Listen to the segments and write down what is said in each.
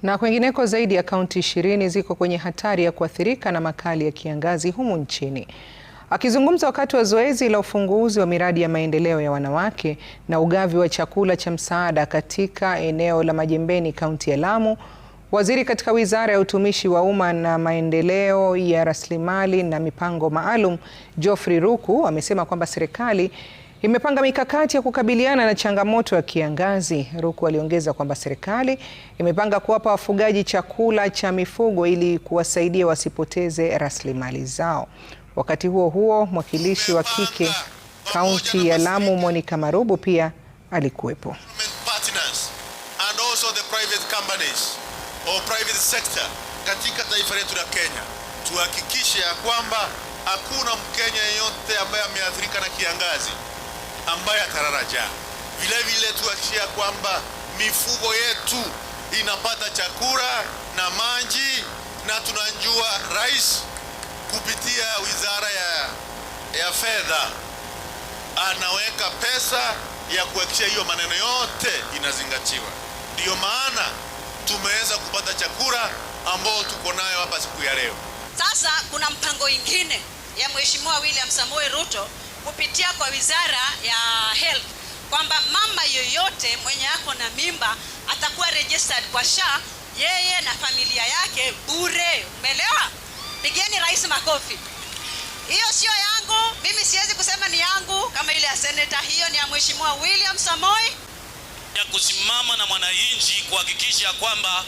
Na kwengineko, zaidi ya kaunti 20 ziko kwenye hatari ya kuathirika na makali ya kiangazi humu nchini. Akizungumza wakati wa zoezi la ufunguzi wa miradi ya maendeleo ya wanawake na ugavi wa chakula cha msaada katika eneo la Majembeni, kaunti ya Lamu, waziri katika Wizara ya Utumishi wa Umma na Maendeleo ya Rasilimali na Mipango Maalum, Geoffrey Ruku, amesema kwamba serikali imepanga mikakati ya kukabiliana na changamoto ya kiangazi. Ruku aliongeza kwamba serikali imepanga kuwapa wafugaji chakula cha mifugo ili kuwasaidia wasipoteze rasilimali zao. Wakati huo huo, mwakilishi wa kike kaunti ya Lamu, Monica Marubu, pia alikuwepo. Katika taifa letu la Kenya, tuhakikishe ya kwamba hakuna Mkenya yeyote ambaye ameathirika na kiangazi ambaye atararaja. Vile vile tuhakikishe kwamba mifugo yetu inapata chakula na maji, na tunajua rais kupitia wizara ya fedha anaweka pesa ya kuhakikisha hiyo maneno yote inazingatiwa. Ndio maana tumeweza kupata chakula ambao tuko nayo hapa siku ya leo. Sasa kuna mpango ingine ya Mheshimiwa William Samoei Ruto kupitia kwa Wizara ya Health kwamba mama yoyote mwenye ako na mimba atakuwa registered kwa SHA, yeye na familia yake bure. Umeelewa? Pigeni rais makofi. Hiyo sio yangu, mimi siwezi kusema ni yangu kama ile ya senator. Hiyo ni ya Mheshimiwa William Samoei, ya kusimama na mwananchi kuhakikisha kwamba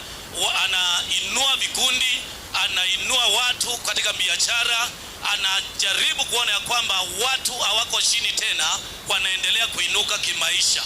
anainua vikundi, anainua watu katika biashara, anajaribu kuona ya kwamba watu hawako chini tena, wanaendelea kuinuka kimaisha.